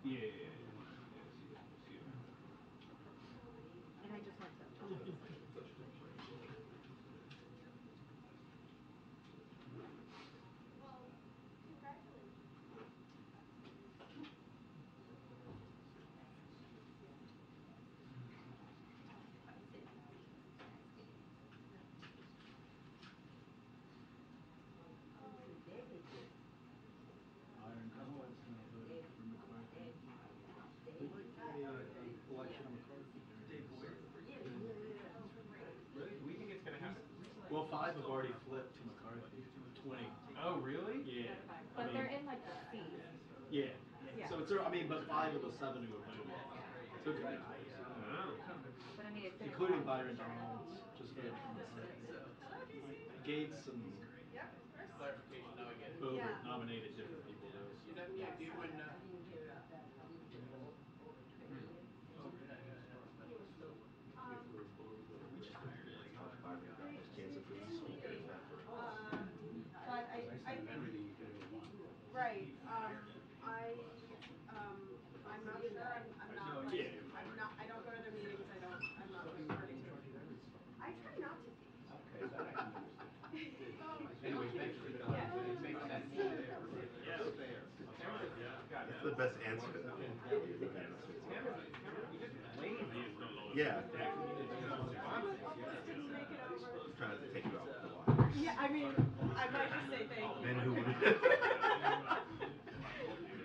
Yeah. And I just went to. Iron Complex now voted for McCarthy. They like the election of McCarthy. Really? Do we think it's going to happen? Well, 5 have already flipped to McCarthy. 20. Oh, really? Yeah. But they're in like the C. Yeah. So it's, I mean, but 5 of the 7 who have voted. So it could be close. Oh. But I mean, it's Including Byron Donalds, just voted for McCarthy. Gates and Boebert nominated different people though. So. But I think, right, I'm not sure, I'm not, I don't go to their meetings, I'm not like party to. I try not to be. Okay, that I can understand. Anyway, thanks for the it makes sense. That's the best answer. Yeah. Trying to take you off the line. Yeah, I mean, I might just say thank you. Then who would?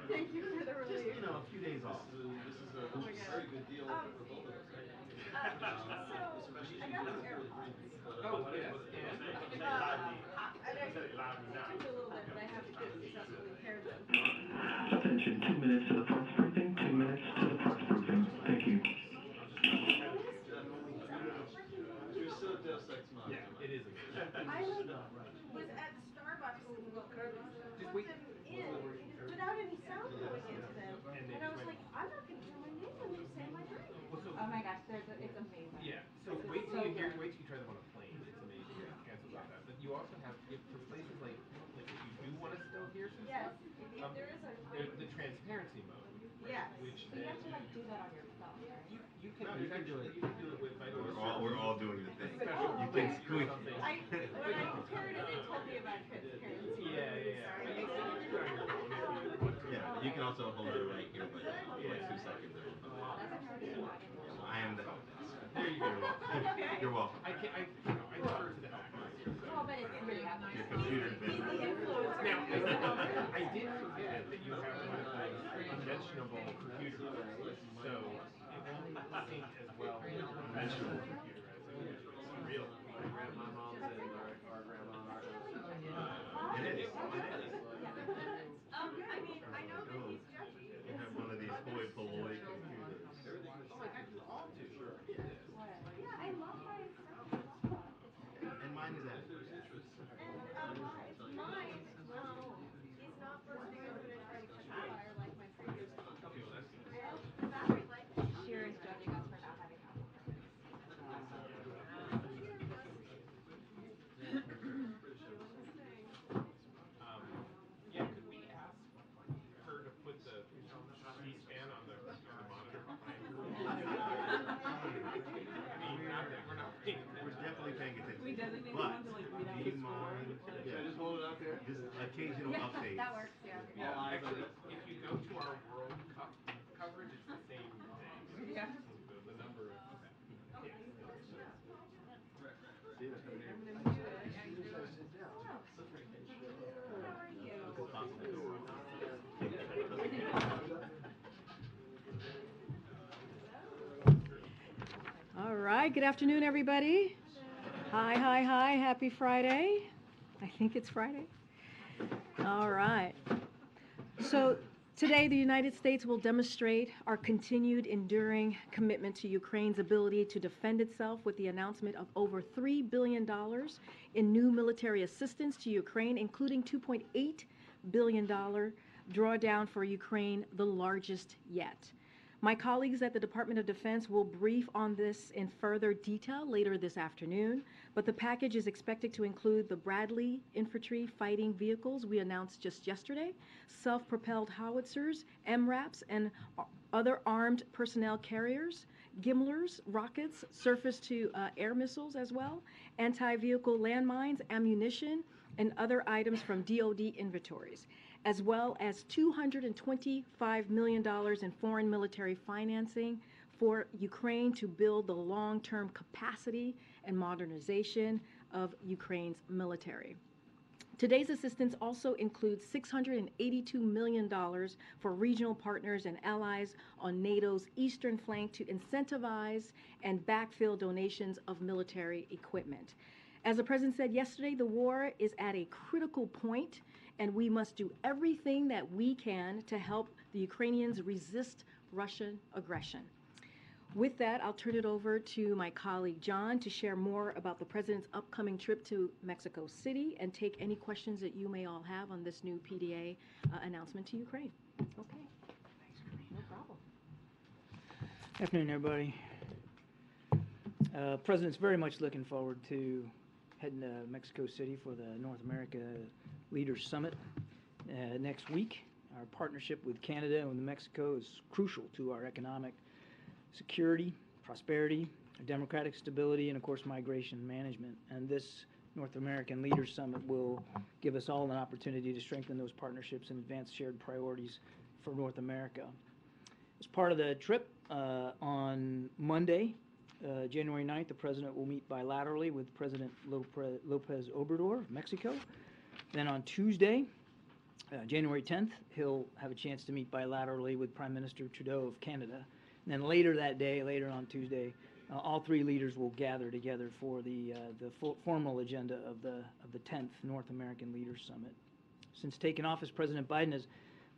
Thank you for the relief. Just, a few days off. This is a very good deal for both of us, right? So, I got these AirPods. Oh, yes. And I took a little bit, but I haven't successfully paired them. Attention, 2 minutes to the parks briefing, 2 minutes to the parks briefing. Thank you. You're so Deus Ex Machina. Yeah, it is amazing. I was at Starbucks and put them in without any sound going into them. And I was like, I'm not going to hear my name when they say my drink. Oh my gosh, it's amazing. Yeah. So wait till you try them on a plane. It's amazing. Cancel about that. But you also have for places like if you do want to still hear some stuff. There is the transparency mode. Yes. Which So you have to like do that on your phone, right? You can do it. You can do it with. We're all doing the thing. Special You can squeak. When I paired it, they told me about transparency. Yeah. Yeah, you can also hold it right here, but like 2 seconds. I am the help. There you go. You're welcome. I defer to the help. Oh, but it's really happening. Your computer's been. Now, I did forget that you have one of those unmentionable computers, so it won't sync as well with your conventional computer as it usually is. Real. My mom's and our grandma and our It is. I mean, I know that he's judgy. You have one of these hoi polloi computers. Oh my God, you all do. Sure. Yeah, I love my And mine is that. and mine is not bursting open and trying to catch fire like my previous one. The battery life is Sheer is judging us for not having Apple phones. Yeah, could we ask her to put the C-SPAN on the monitor behind her? I mean, not that we're not paying attention. We're definitely paying attention. We designate But one to like read out do the you score. mind? Should I just hold it out there? Just occasional updates. That works, yeah. Actually, if you go to our World Cup coverage, it's the same thing. Yeah. The number of. Okay. See, I'm gonna do it. All right, good afternoon, everybody. Hi, happy Friday. I think it's Friday. All right. So today, the United States will demonstrate our continued enduring commitment to Ukraine's ability to defend itself with the announcement of over $3 billion in new military assistance to Ukraine, including $2.8 billion drawdown for Ukraine, the largest yet. My colleagues at the Department of Defense will brief on this in further detail later this afternoon, but the package is expected to include the Bradley infantry fighting vehicles we announced just yesterday, self-propelled howitzers, MRAPs, and other armed personnel carriers, Gimlers, rockets, surface-to-air missiles as well, anti-vehicle landmines, ammunition, and other items from DoD inventories, as well as $225 million in foreign military financing for Ukraine to build the long-term capacity and modernization of Ukraine's military. Today's assistance also includes $682 million for regional partners and allies on NATO's eastern flank to incentivize and backfill donations of military equipment. As the President said yesterday, the war is at a critical point, and we must do everything that we can to help the Ukrainians resist Russian aggression. With that, I'll turn it over to my colleague John to share more about the President's upcoming trip to Mexico City and take any questions that you may all have on this new PDA announcement to Ukraine. Okay. No problem. Afternoon, everybody. President's very much looking forward to heading to Mexico City for the North America Leaders Summit next week. Our partnership with Canada and with Mexico is crucial to our economic security, prosperity, democratic stability, and of course migration management. And this North American Leaders Summit will give us all an opportunity to strengthen those partnerships and advance shared priorities for North America. As part of the trip, on Monday, January 9th, the President will meet bilaterally with President Lopez Obrador of Mexico. Then on Tuesday, January 10th, he'll have a chance to meet bilaterally with Prime Minister Trudeau of Canada. And then later that day, later on Tuesday, all three leaders will gather together for the formal agenda of the 10th North American Leaders Summit. Since taking office, President Biden has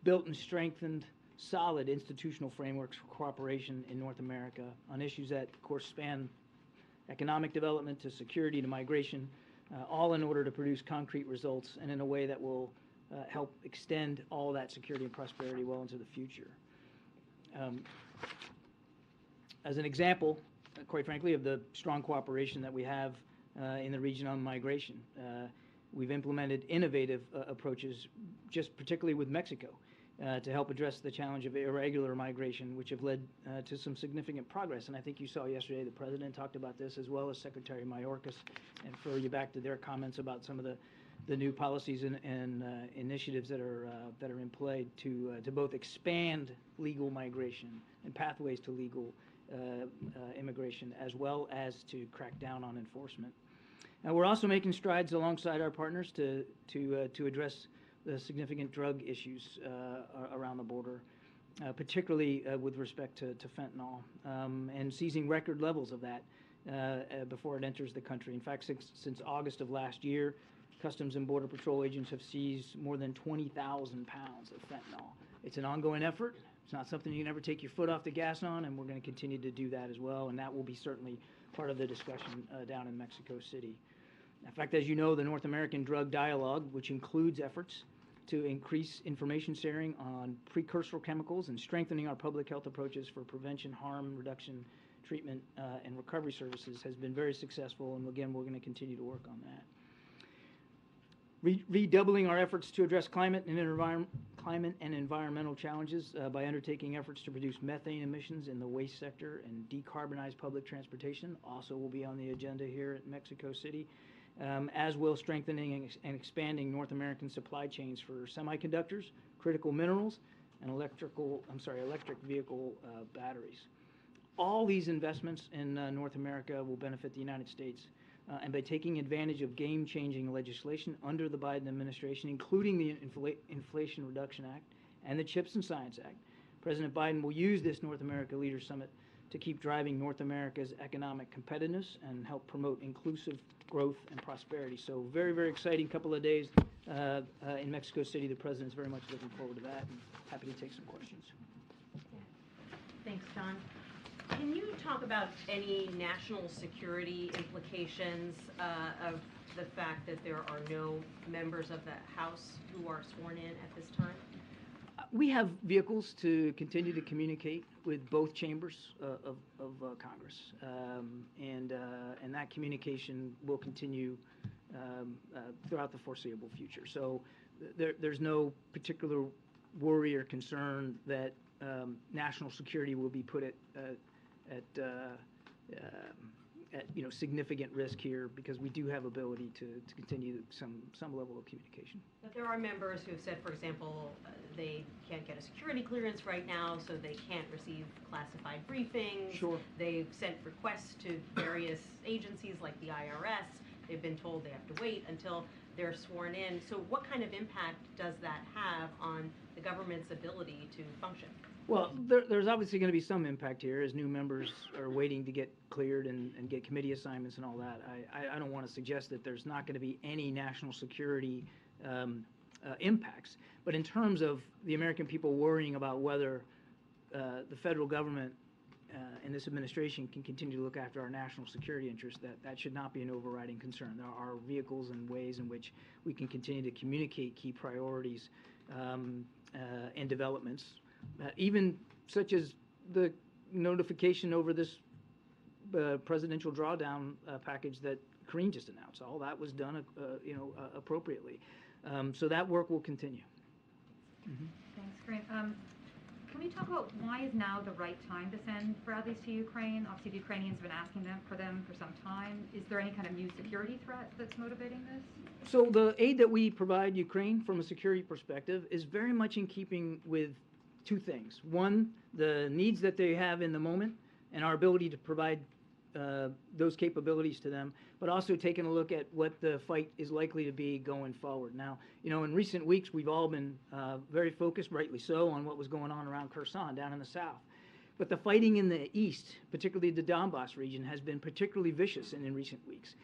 built and strengthened solid institutional frameworks for cooperation in North America on issues that, of course, span economic development to security to migration, all in order to produce concrete results and in a way that will help extend all that security and prosperity well into the future. As an example, quite frankly, of the strong cooperation that we have in the region on migration, we've implemented innovative approaches, just particularly with Mexico, to help address the challenge of irregular migration, which have led to some significant progress. And I think you saw yesterday the President talked about this, as well as Secretary Mayorkas, and refer you back to their comments about some of the new policies and initiatives that are in play to both expand legal migration and pathways to legal immigration, as well as to crack down on enforcement. Now, we're also making strides alongside our partners to address the significant drug issues around the border, particularly with respect to fentanyl, and seizing record levels of that before it enters the country. In fact, since August of last year, Customs and Border Patrol agents have seized more than 20,000 pounds of fentanyl. It's an ongoing effort. It's not something you can ever take your foot off the gas on, and we're going to continue to do that as well, and that will be certainly part of the discussion down in Mexico City. In fact, as you know, the North American Drug Dialogue, which includes efforts to increase information sharing on precursor chemicals and strengthening our public health approaches for prevention, harm reduction, treatment, and recovery services, has been very successful, and again, we're going to continue to work on that. Redoubling our efforts to address climate and environmental challenges by undertaking efforts to reduce methane emissions in the waste sector and decarbonize public transportation also will be on the agenda here at Mexico City, as will strengthening and expanding North American supply chains for semiconductors, critical minerals, and electric vehicle batteries. All these investments in North America will benefit the United States. And by taking advantage of game-changing legislation under the Biden administration, including the Inflation Reduction Act and the CHIPS and Science Act, President Biden will use this North America Leaders Summit to keep driving North America's economic competitiveness and help promote inclusive growth and prosperity. So very, very exciting couple of days in Mexico City. The President's very much looking forward to that, and happy to take some questions. Thanks, John. Can you talk about any national security implications of the fact that there are no members of the House who are sworn in at this time? We have vehicles to continue to communicate with both chambers of Congress, and that communication will continue throughout the foreseeable future. So there's no particular worry or concern that national security will be put at significant risk here, because we do have ability to continue some level of communication. But there are members who have said, for example, they can't get a security clearance right now, so they can't receive classified briefings. Sure. They've sent requests to various agencies like the IRS. They've been told they have to wait until they're sworn in. So what kind of impact does that have on the government's ability to function? Well, there's obviously going to be some impact here as new members are waiting to get cleared and get committee assignments and all that. I don't want to suggest that there's not going to be any national security impacts. But in terms of the American people worrying about whether the federal government and this administration can continue to look after our national security interests, that should not be an overriding concern. There are vehicles and ways in which we can continue to communicate key priorities and developments. Even such as the notification over this presidential drawdown package that Karine just announced. All that was done, appropriately. So that work will continue. Mm-hmm. Thanks, Karine. Can we talk about why is now the right time to send Bradleys to Ukraine? Obviously, the Ukrainians have been asking for them for some time. Is there any kind of new security threat that's motivating this? So the aid that we provide Ukraine from a security perspective is very much in keeping with two things. One, the needs that they have in the moment and our ability to provide those capabilities to them, but also taking a look at what the fight is likely to be going forward. Now, in recent weeks, we've all been very focused, rightly so, on what was going on around Kherson down in the south. But the fighting in the east, particularly the Donbass region, has been particularly vicious in recent weeks.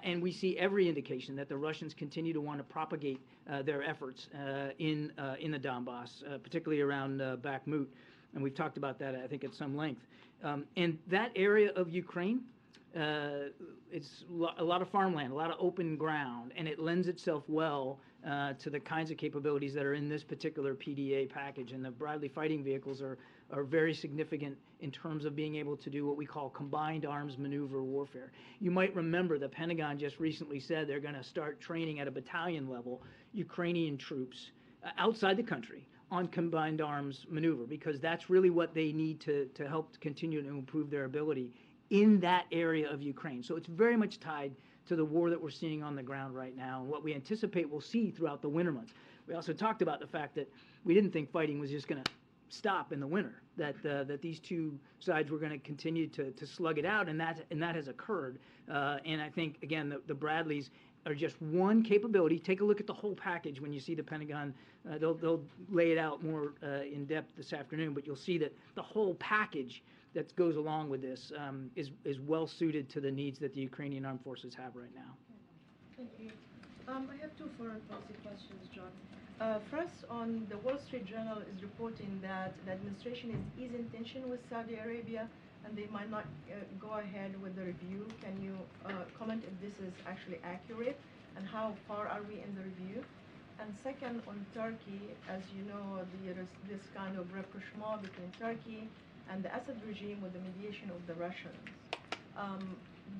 And we see every indication that the Russians continue to want to propagate their efforts in the Donbass, particularly around Bakhmut. And we've talked about that, I think, at some length. And that area of Ukraine, it's a lot of farmland, a lot of open ground, and it lends itself well to the kinds of capabilities that are in this particular PDA package. And the Bradley fighting vehicles are very significant in terms of being able to do what we call combined arms maneuver warfare. You might remember the Pentagon just recently said they're going to start training at a battalion level Ukrainian troops outside the country on combined arms maneuver, because that's really what they need to help continue to improve their ability in that area of Ukraine. So it's very much tied to the war that we're seeing on the ground right now and what we anticipate we'll see throughout the winter months. We also talked about the fact that we didn't think fighting was just going to stop in the winter, that these two sides were going to continue to slug it out, and that has occurred. And I think, again, the Bradleys are just one capability. Take a look at the whole package when you see the Pentagon. They'll lay it out more in depth this afternoon, but you'll see that the whole package that goes along with this is well suited to the needs that the Ukrainian armed forces have right now. Thank you. I have two foreign policy questions, John. First, on the Wall Street Journal is reporting that the administration is in tension with Saudi Arabia and they might not go ahead with the review. Can you comment if this is actually accurate and how far are we in the review? And second, on Turkey, as you know, there is this kind of rapprochement between Turkey and the Assad regime with the mediation of the Russians.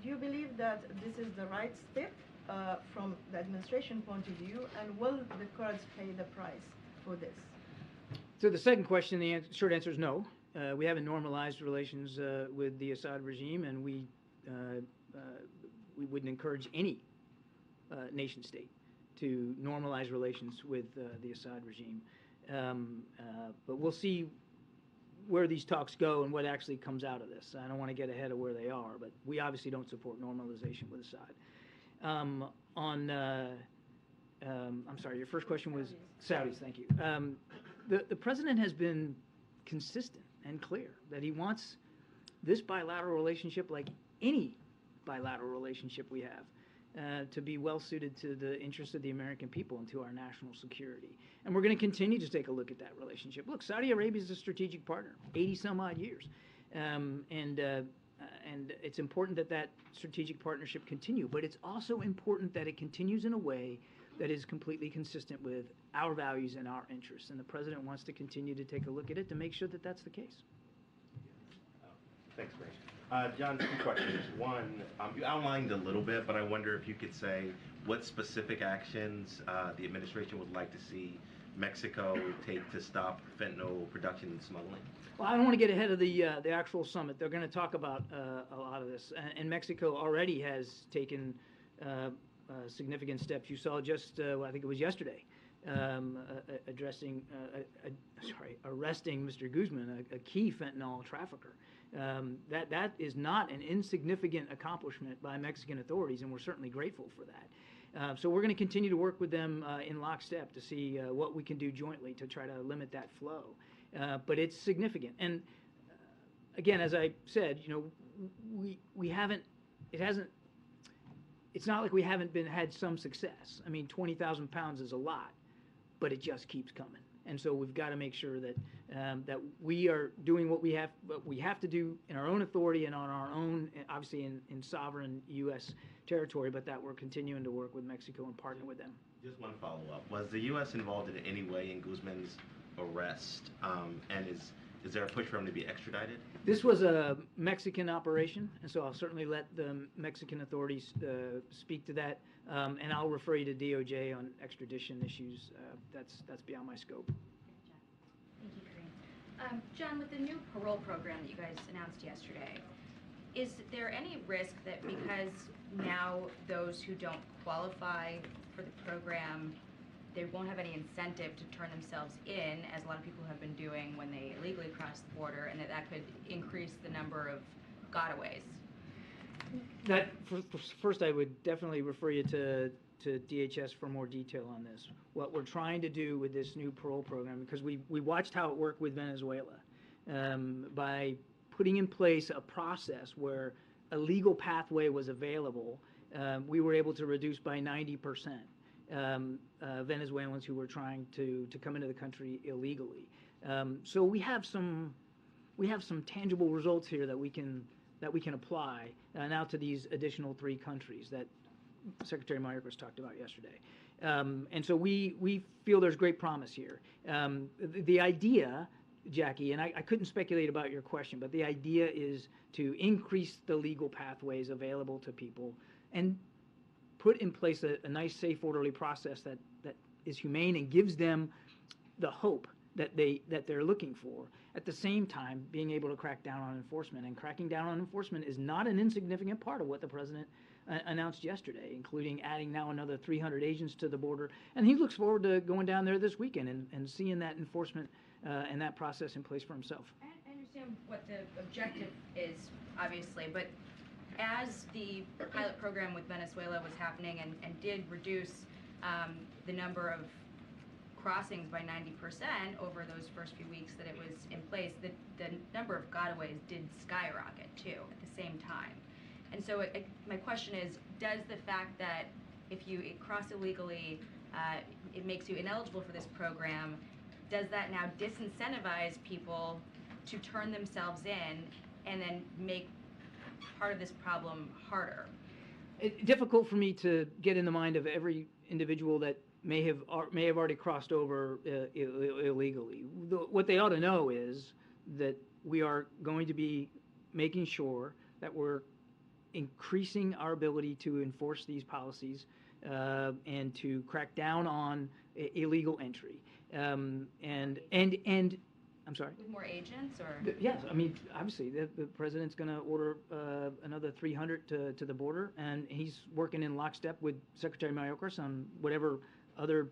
Do you believe that this is the right step from the administration point of view, and will the Kurds pay the price for this? So the second question, the short answer is no. We haven't normalized relations with the Assad regime, and we wouldn't encourage any nation state to normalize relations with the Assad regime. But we'll see where these talks go and what actually comes out of this. I don't want to get ahead of where they are, but we obviously don't support normalization with Assad. I'm sorry, your first question was Saudis, thank you. The president has been consistent and clear that he wants this bilateral relationship, like any bilateral relationship we have, to be well suited to the interests of the American people and to our national security. And we're going to continue to take a look at that relationship. Look, Saudi Arabia is a strategic partner, 80 some odd years. And it's important that that strategic partnership continue, but it's also important that it continues in a way that is completely consistent with our values and our interests. And the president wants to continue to take a look at it to make sure that that's the case. Thanks, Greg. John, two questions. One, you outlined a little bit, but I wonder if you could say what specific actions the administration would like to see Mexico take to stop fentanyl production and smuggling? Well, I don't want to get ahead of the actual summit. They're going to talk about a lot of this, and Mexico already has taken significant steps. You saw just, I think it was yesterday, arresting Mr. Guzman, a key fentanyl trafficker. That is not an insignificant accomplishment by Mexican authorities, and we're certainly grateful for that. So we're going to continue to work with them in lockstep to see what we can do jointly to try to limit that flow. But it's significant. And again, as I said, it's not like we haven't had some success. I mean, 20,000 pounds is a lot, but it just keeps coming. And so we've got to make sure that that we are doing what we have to do in our own authority and on our own, obviously in sovereign U.S. territory, but that we're continuing to work with Mexico and partner with them. Just one follow-up. Was the U.S. involved in any way in Guzman's arrest? And is there a push for him to be extradited? This was a Mexican operation, and so I'll certainly let the Mexican authorities speak to that, and I'll refer you to DOJ on extradition issues. That's beyond my scope. Thank you, Kareem. John, with the new parole program that you guys announced yesterday, is there any risk that because now those who don't qualify for the program, they won't have any incentive to turn themselves in, as a lot of people have been doing when they illegally cross the border, and that could increase the number of gotaways? First, I would definitely refer you to DHS for more detail on this. What we're trying to do with this new parole program, because we watched how it worked with Venezuela, by putting in place a process where a legal pathway was available, we were able to reduce by 90% Venezuelans who were trying to come into the country illegally. So we have some tangible results here that we can apply now to these additional 3 countries that Secretary Mayorkas talked about yesterday. And so we feel there's great promise here. The idea, Jackie, and I couldn't speculate about your question, but the idea is to increase the legal pathways available to people and put in place a nice, safe, orderly process that is humane and gives them the hope that they're looking for. At the same time, being able to crack down on enforcement. And cracking down on enforcement is not an insignificant part of what the president announced yesterday, including adding now another 300 agents to the border. And he looks forward to going down there this weekend and seeing that enforcement and that process in place for himself. I understand what the objective is, obviously, but as the pilot program with Venezuela was happening and did reduce the number of crossings by 90% over those first few weeks that it was in place, the number of gotaways did skyrocket too at the same time. And so my question is, does the fact that if you cross illegally, it makes you ineligible for this program, does that now disincentivize people to turn themselves in and then make part of this problem harder? It's difficult for me to get in the mind of every individual that may have already crossed over illegally. What they ought to know is that we are going to be making sure that we're increasing our ability to enforce these policies and to crack down on illegal entry. And I'm sorry? With more agents, or? Yes, I mean, obviously, the president's going to order another 300 to the border, and he's working in lockstep with Secretary Mayorkas on whatever other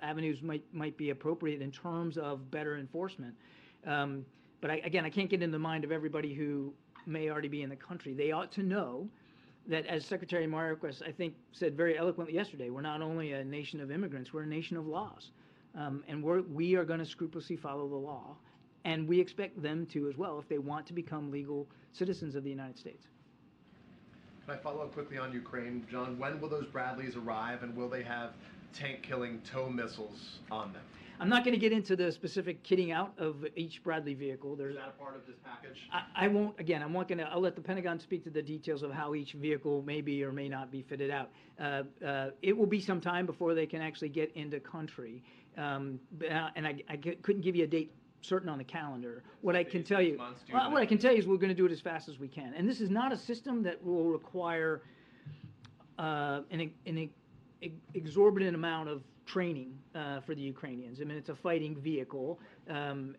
avenues might be appropriate in terms of better enforcement. But I can't get in the mind of everybody who may already be in the country. They ought to know that, as Secretary Mayorkas, I think, said very eloquently yesterday, we're not only a nation of immigrants, we're a nation of laws. And we are going to scrupulously follow the law, and we expect them to as well if they want to become legal citizens of the United States. Can I follow up quickly on Ukraine? John, when will those Bradleys arrive, and will they have tank-killing tow missiles on them? I'm not going to get into the specific kitting out of each Bradley vehicle. Is There's, that a part of this package? I won't, again, I'll let the Pentagon speak to the details of how each vehicle may be or may not be fitted out. It will be some time before they can actually get into country. And I couldn't give you a date certain on the calendar. What I can tell you, what I can tell you is we're going to do it as fast as we can. And this is not a system that will require an exorbitant amount of training for the Ukrainians. I mean, it's a fighting vehicle, and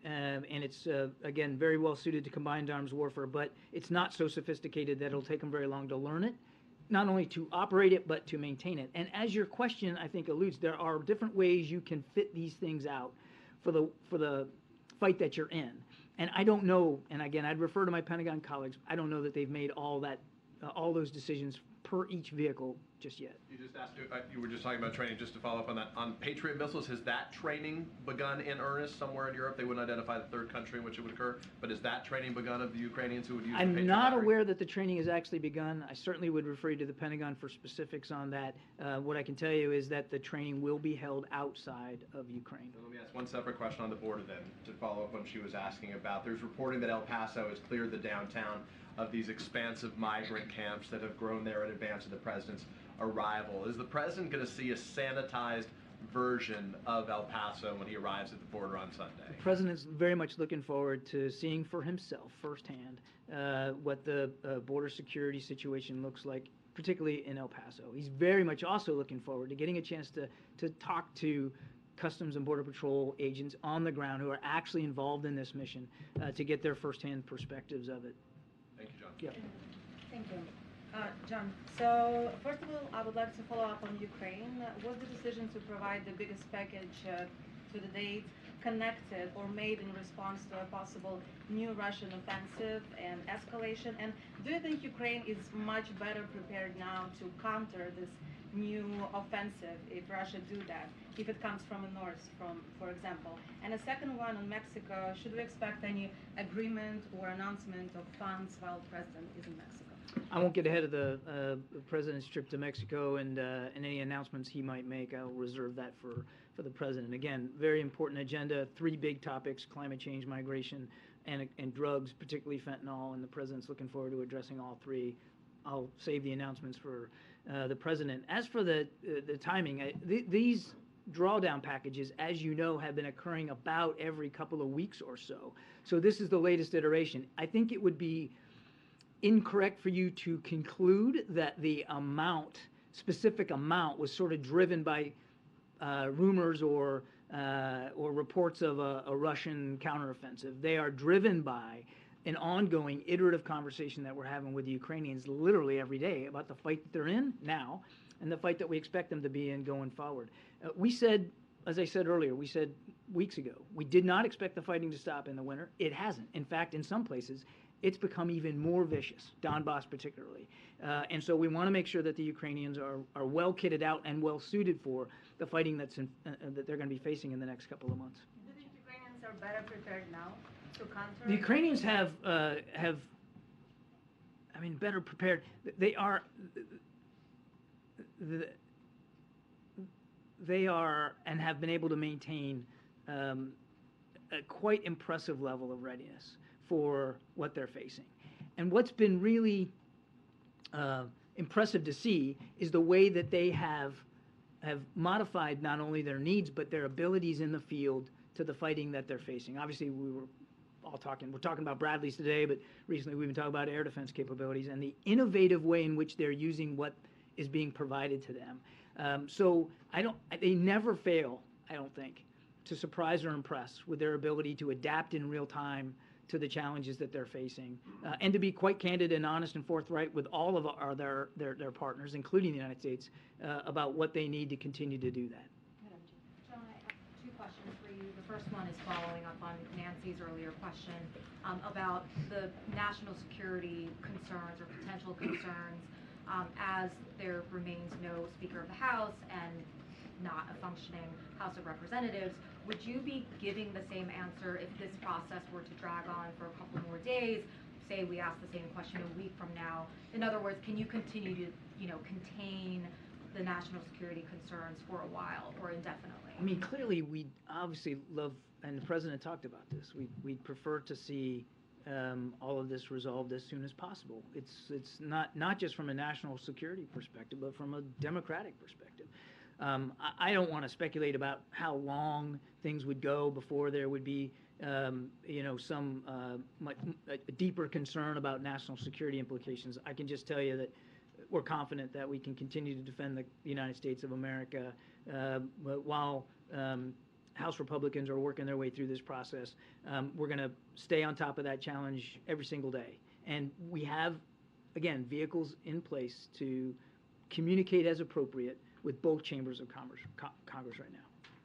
it's, again, very well suited to combined arms warfare, but it's not so sophisticated that it'll take them very long to learn it, not only to operate it, but to maintain it. And as your question, I think, alludes, there are different ways you can fit these things out for the fight that you're in. And I don't know, and again, I'd refer to my Pentagon colleagues, I don't know that they've made all those decisions per each vehicle just yet. You just asked, you were just talking about training, just to follow up on that. On Patriot missiles, has that training begun in earnest somewhere in Europe? They wouldn't identify the third country in which it would occur, but is that training begun of the Ukrainians who would use the Patriot I'm not battery? aware that the training has actually begun. I certainly would refer you to the Pentagon for specifics on that. What I can tell you is that the training will be held outside of Ukraine. Let me ask one separate question on the border then, to follow up on what she was asking about. There's reporting that El Paso has cleared the downtown of these expansive migrant camps that have grown there in advance of the president's arrival. Is the president going to see a sanitized version of El Paso when he arrives at the border on Sunday? The president's very much looking forward to seeing for himself firsthand what the border security situation looks like, particularly in El Paso. He's very much also looking forward to getting a chance to talk to Customs and Border Patrol agents on the ground who are actually involved in this mission to get their firsthand perspectives of it. Thank you, John. Yeah. Thank you. John, so first of all, I would like to follow up on Ukraine. Was the decision to provide the biggest package to the date connected or made in response to a possible new Russian offensive and escalation? And do you think Ukraine is much better prepared now to counter this new offensive if Russia do that, if it comes from the north, for example? And a second one on Mexico, should we expect any agreement or announcement of funds while the president is in Mexico? I won't get ahead of the president's trip to Mexico and any announcements he might make. I'll reserve that for the president. Again, very important agenda, 3 big topics: climate change, migration, and drugs, particularly fentanyl, and the president's looking forward to addressing all 3. I'll save the announcements for the president. As for the timing, these drawdown packages, as you know, have been occurring about every couple of weeks or so. So this is the latest iteration. I think it would be incorrect for you to conclude that the specific amount was sort of driven by rumors or reports of a Russian counteroffensive. They are driven by an ongoing iterative conversation that we're having with the Ukrainians literally every day about the fight that they're in now and the fight that we expect them to be in going forward. We said, as I said earlier, we said weeks ago, we did not expect the fighting to stop in the winter. It hasn't. In fact, in some places, it's become even more vicious, Donbass particularly. And so we want to make sure that the Ukrainians are well kitted out and well suited for the fighting that they're going to be facing in the next couple of months. Do you think Ukrainians are better prepared now to counter? The Ukrainians have better prepared. They are and have been able to maintain a quite impressive level of readiness for what they're facing. And what's been really impressive to see is the way that they have modified not only their needs but their abilities in the field to the fighting that they're facing. Obviously, we're talking about Bradleys today, but recently we've been talking about air defense capabilities and the innovative way in which they're using what is being provided to them. So they never fail, I don't think, to surprise or impress with their ability to adapt in real time to the challenges that they're facing, and to be quite candid and honest and forthright with all of their partners, including the United States, about what they need to continue to do that. John, I have 2 questions for you. The first one is following up on Nancy's earlier question about the national security concerns or potential concerns as there remains no Speaker of the House and not a functioning House of Representatives. Would you be giving the same answer if this process were to drag on for a couple more days? Say we ask the same question a week from now. In other words, can you continue to, contain the national security concerns for a while or indefinitely? I mean, clearly, we obviously love, and the president talked about this. We'd prefer to see all of this resolved as soon as possible. It's not just from a national security perspective, but from a democratic perspective. I don't want to speculate about how long things would go before there would be, some a deeper concern about national security implications. I can just tell you that we're confident that we can continue to defend the United States of America while House Republicans are working their way through this process. We're going to stay on top of that challenge every single day. And we have, again, vehicles in place to communicate as appropriate with both chambers of Congress right now.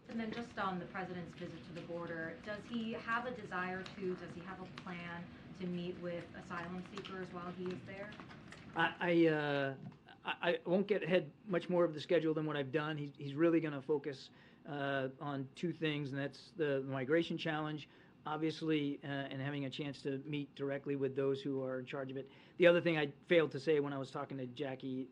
And then just on the president's visit to the border, does he have a desire to, does he have a plan to meet with asylum seekers while he is there? I won't get ahead much more of the schedule than what I've done. He's really going to focus on two things, and that's the migration challenge, obviously, and having a chance to meet directly with those who are in charge of it. The other thing I failed to say when I was talking to Jackie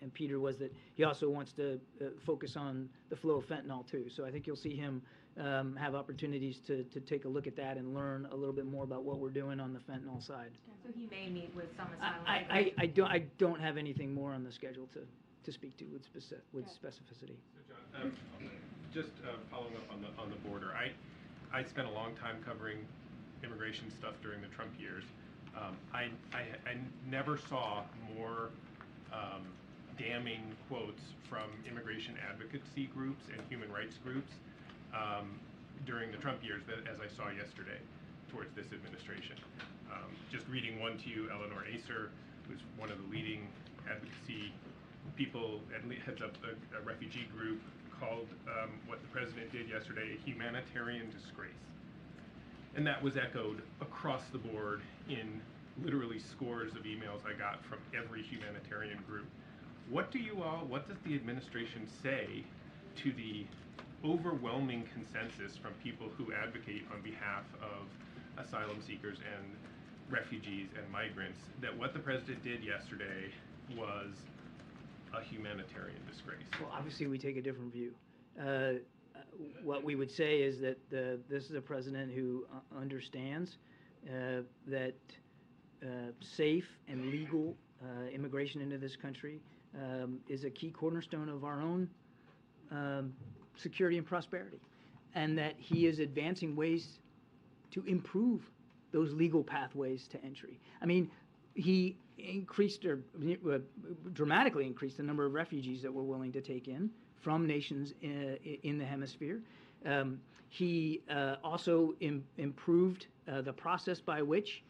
and Peter was that he also wants to focus on the flow of fentanyl, too. So I think you'll see him have opportunities to take a look at that and learn a little bit more about what we're doing on the fentanyl side. So he may meet with some asylum seekers? I don't have anything more on the schedule to speak to with specificity. So John, just following up on the border, I spent a long time covering immigration stuff during the Trump years. I never saw more damning quotes from immigration advocacy groups and human rights groups during the Trump years as I saw yesterday towards this administration. Just reading one to you, Eleanor Acer, who's one of the leading advocacy people, heads up a refugee group, called what the president did yesterday a humanitarian disgrace. And that was echoed across the board in literally scores of emails I got from every humanitarian group. What does the administration say to the overwhelming consensus from people who advocate on behalf of asylum seekers and refugees and migrants that what the president did yesterday was a humanitarian disgrace? Well, obviously, we take a different view. What we would say is that this is a president who understands that safe and legal immigration into this country is a key cornerstone of our own security and prosperity, and that he is advancing ways to improve those legal pathways to entry. I mean, he dramatically increased the number of refugees that we're willing to take in from nations in the hemisphere. He also improved the process by which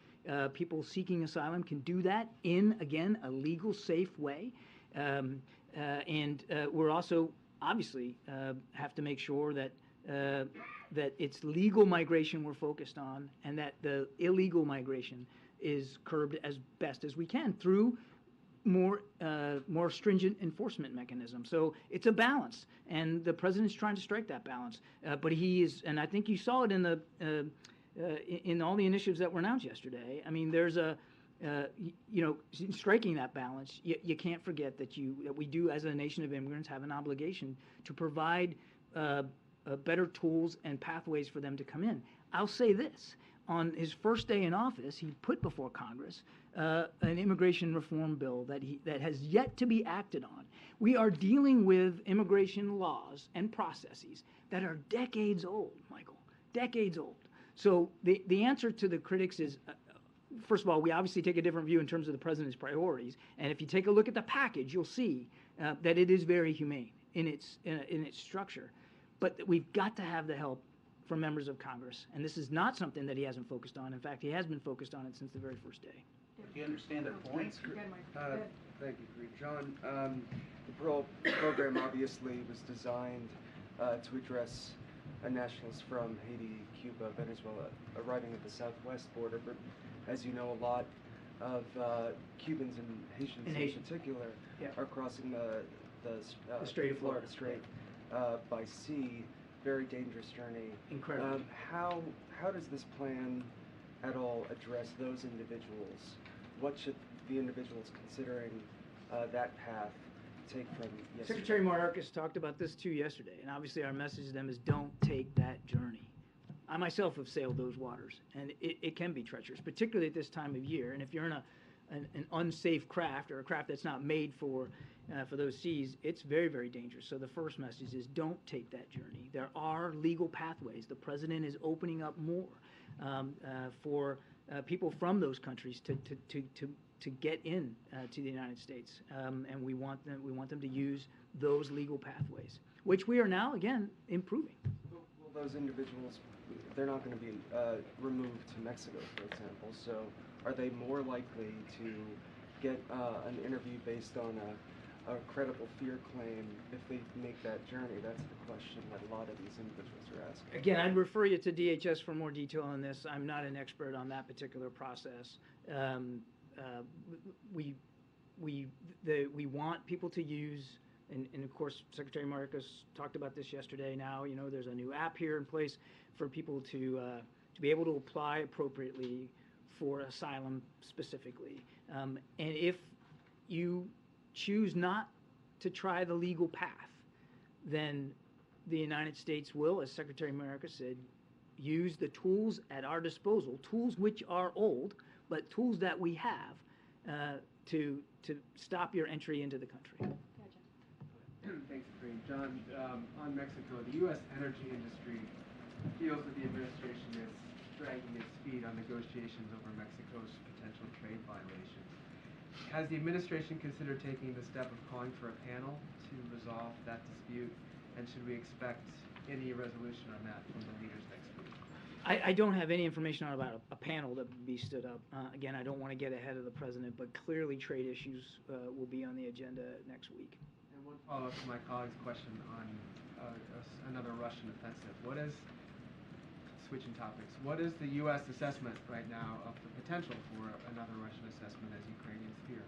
people seeking asylum can do that in, again, a legal, safe way. And we're also obviously have to make sure that it's legal migration we're focused on, and that the illegal migration is curbed as best as we can through more stringent enforcement mechanisms. So it's a balance, and the president's trying to strike that balance. But he is, and I think you saw it in all the initiatives that were announced yesterday. I mean, there's striking that balance. You can't forget that we do, as a nation of immigrants, have an obligation to provide better tools and pathways for them to come in. I'll say this. On his first day in office, he put before Congress an immigration reform bill that has yet to be acted on. We are dealing with immigration laws and processes that are decades old, Michael, decades old. So the answer to the critics is, first of all, we obviously take a different view in terms of the president's priorities. And if you take a look at the package, you'll see that it is very humane in its structure. But we've got to have the help from members of Congress, and this is not something that he hasn't focused on. In fact, he has been focused on it since the very first day. Do you understand their points? Thank you, Greg. John, the program obviously was designed to address nationals from Haiti, Cuba, Venezuela arriving at the southwest border, but as you know, a lot of Cubans and Haitians in particular are crossing the Strait of Florida Strait by sea. Very dangerous journey. Incredible. How does this plan at all address those individuals? What should the individuals considering that path take from yesterday? Secretary Mayorkas talked about this too yesterday, and obviously our message to them is don't take that journey. I myself have sailed those waters, and it can be treacherous, particularly at this time of year. And if you're in an unsafe craft or a craft that's not made for those seas, it's very, very dangerous. So the first message is don't take that journey. There are legal pathways. The president is opening up more for people from those countries to get in to the United States, and we want them to use those legal pathways, which we are now again improving. Well, those individuals, they're not going to be removed to Mexico, for example. So, are they more likely to get an interview based on a credible fear claim if they make that journey? That's the question that a lot of these individuals are asking. Again, I'd refer you to DHS for more detail on this. I'm not an expert on that particular process. We want people to use, and of course, Secretary Mayorkas talked about this yesterday. Now, you know, there's a new app here in place for people to be able to apply appropriately for asylum specifically. And if you choose not to try the legal path, then the United States will, as Secretary Mayorkas said, use the tools at our disposal, tools which are old, but tools that we have to stop your entry into the country. Thanks, Kareem. John, on Mexico, the U.S. energy industry feels that the administration is dragging its feet on negotiations over Mexico's potential trade violations. Has the administration considered taking the step of calling for a panel to resolve that dispute, and should we expect any resolution on that from the leaders next week? I don't have any information on about a panel that would be stood up. Again, I don't want to get ahead of the president, but clearly trade issues will be on the agenda next week. And one follow-up to my colleague's question on another Russian offensive. Switching topics, what is the U.S. assessment right now of the potential for another Russian assessment as Ukrainians fear?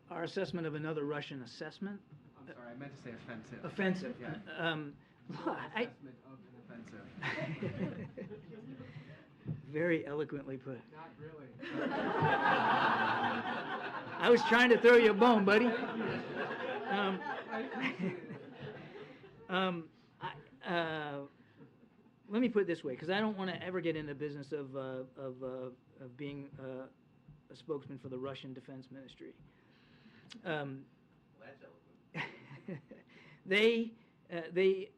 Our assessment of another Russian assessment? I'm sorry, I meant to say offensive. Offensive. Yeah. Assessment of an offensive. Very eloquently put. Not really. I was trying to throw you a bone, buddy. Let me put it this way, because I don't want to ever get into the business of being a spokesman for the Russian Defense Ministry. They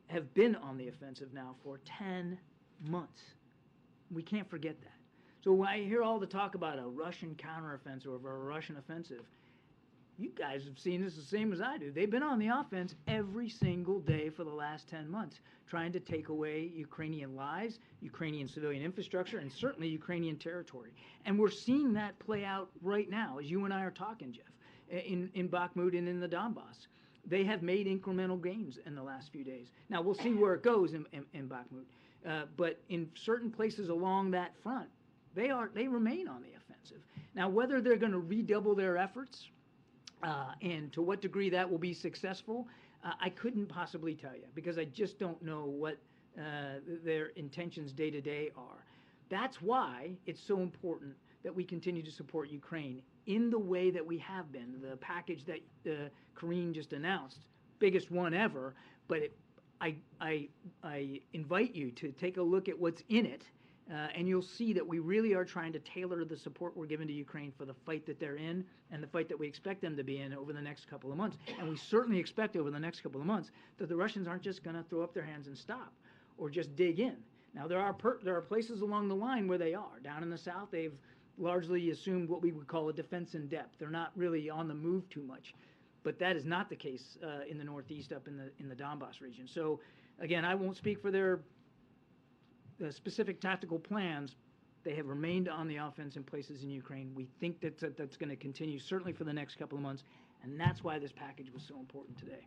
have been on the offensive now for 10 months. We can't forget that. So when I hear all the talk about a Russian counteroffensive or a Russian offensive, you guys have seen this the same as I do. They've been on the offense every single day for the last 10 months, trying to take away Ukrainian lives, Ukrainian civilian infrastructure, and certainly Ukrainian territory. And we're seeing that play out right now, as you and I are talking, Jeff, in Bakhmut and in the Donbass. They have made incremental gains in the last few days. Now, we'll see where it goes in Bakhmut. But in certain places along that front, they remain on the offensive. Now, whether they're going to redouble their efforts, and to what degree that will be successful, I couldn't possibly tell you, because I just don't know what their intentions day to day are. That's why it's so important that we continue to support Ukraine in the way that we have been. The package that Karine just announced, biggest one ever, but I invite you to take a look at what's in it. And you'll see that we really are trying to tailor the support we're giving to Ukraine for the fight that they're in and the fight that we expect them to be in over the next couple of months. And we certainly expect over the next couple of months that the Russians aren't just going to throw up their hands and stop or just dig in. Now, there are places along the line where they are. Down in the south, they've largely assumed what we would call a defense in depth. They're not really on the move too much. But that is not the case in the northeast, up in the Donbass region. So, again, I won't speak for their specific tactical plans. They have remained on the offense in places in Ukraine. We think that's going to continue, certainly for the next couple of months, and that's why this package was so important today.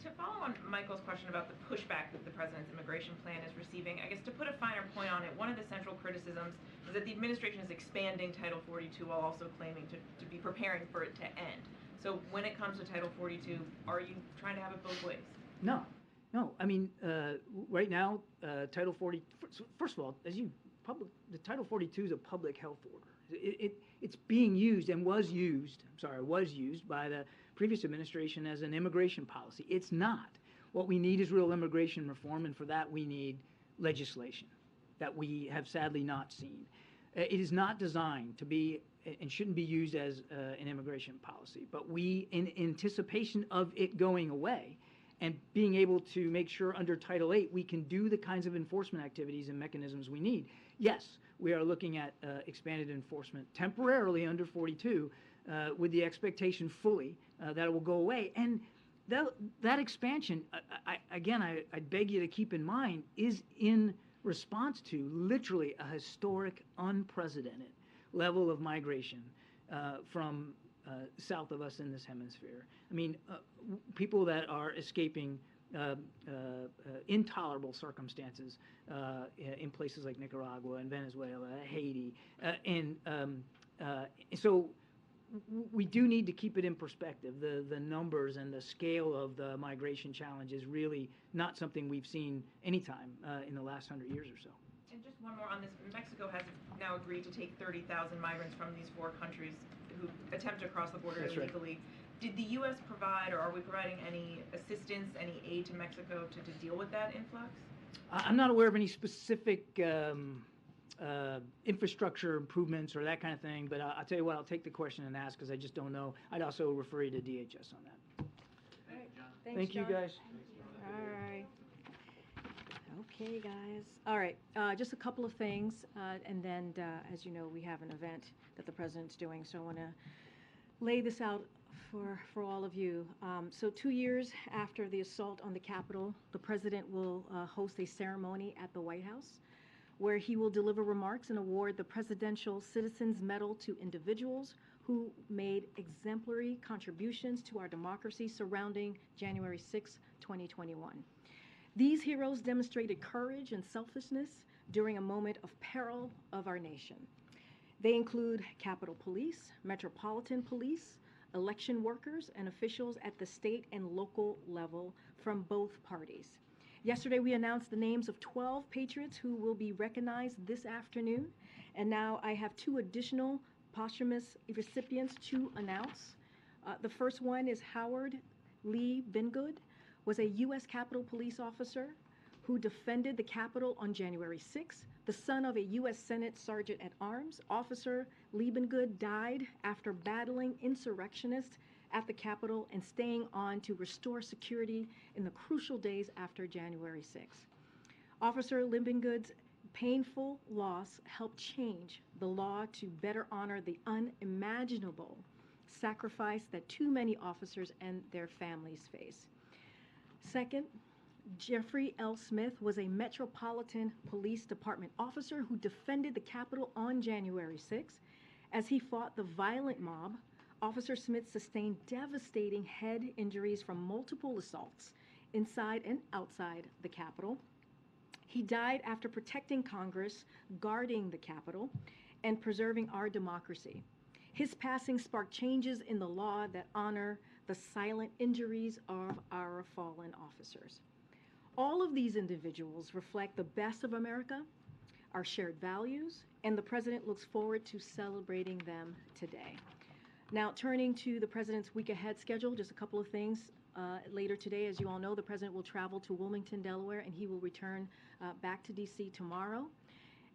To follow on Michael's question about the pushback that the president's immigration plan is receiving, I guess to put a finer point on it, one of the central criticisms is that the administration is expanding Title 42 while also claiming to be preparing for it to end. So when it comes to Title 42, are you trying to have it both ways? No. I mean, right now, Title 40. First of all, the Title 42 is a public health order. It's being used and was used by the previous administration as an immigration policy. It's not. What we need is real immigration reform, and for that we need legislation that we have sadly not seen. It is not designed to be and shouldn't be used as an immigration policy, but we, in anticipation of it going away and being able to make sure under Title VIII we can do the kinds of enforcement activities and mechanisms we need. Yes, we are looking at expanded enforcement temporarily under 42 with the expectation fully that it will go away. And that expansion, I'd beg you to keep in mind, is in response to literally a historic, unprecedented level of migration from south of us in this hemisphere. I mean, people that are escaping intolerable circumstances in places like Nicaragua and Venezuela, Haiti, so we do need to keep it in perspective. The numbers and the scale of the migration challenge is really not something we've seen anytime in the last 100 years or so. And just one more on this. Mexico has now agreed to take 30,000 migrants from these 4 countries who attempt to cross the border illegally. Right. Did the U.S. provide, or are we providing any assistance, any aid to Mexico to deal with that influx? I'm not aware of any specific infrastructure improvements or that kind of thing, but I'll tell you what, I'll take the question and ask because I just don't know. I'd also refer you to DHS on that. All right. Thank you, guys. All right. Okay, guys. All right, just a couple of things, and then, as you know, we have an event that the president's doing, so I want to lay this out for all of you. So 2 years after the assault on the Capitol, the president will host a ceremony at the White House where he will deliver remarks and award the Presidential Citizens Medal to individuals who made exemplary contributions to our democracy surrounding January 6, 2021. These heroes demonstrated courage and selflessness during a moment of peril of our nation. They include Capitol Police, Metropolitan Police, election workers, and officials at the state and local level from both parties. Yesterday, we announced the names of 12 patriots who will be recognized this afternoon, and now I have 2 additional posthumous recipients to announce. The first one is Howard Lee Bingood, was a U.S. Capitol Police officer who defended the Capitol on January 6th. The son of a U.S. Senate Sergeant at Arms, Officer Liebengood died after battling insurrectionists at the Capitol and staying on to restore security in the crucial days after January 6th. Officer Liebengood's painful loss helped change the law to better honor the unimaginable sacrifice that too many officers and their families face. Second, Jeffrey L. Smith was a Metropolitan Police Department officer who defended the Capitol on January 6th. As he fought the violent mob, Officer Smith sustained devastating head injuries from multiple assaults inside and outside the Capitol. He died after protecting Congress, guarding the Capitol, and preserving our democracy. His passing sparked changes in the law that honor the silent injuries of our fallen officers. All of these individuals reflect the best of America, our shared values, and the President looks forward to celebrating them today. Now, turning to the President's week ahead schedule, just a couple of things. Later today, as you all know, the President will travel to Wilmington, Delaware, and he will return back to D.C. tomorrow.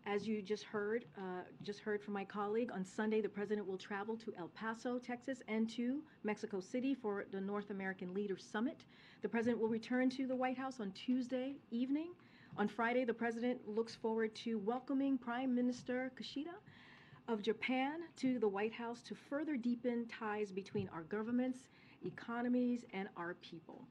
As you just heard from my colleague, on Sunday, the President will travel to El Paso, Texas, and to Mexico City for the North American Leaders Summit. The President will return to the White House on Tuesday evening. On Friday, the President looks forward to welcoming Prime Minister Kishida of Japan to the White House to further deepen ties between our governments, economies, and our people.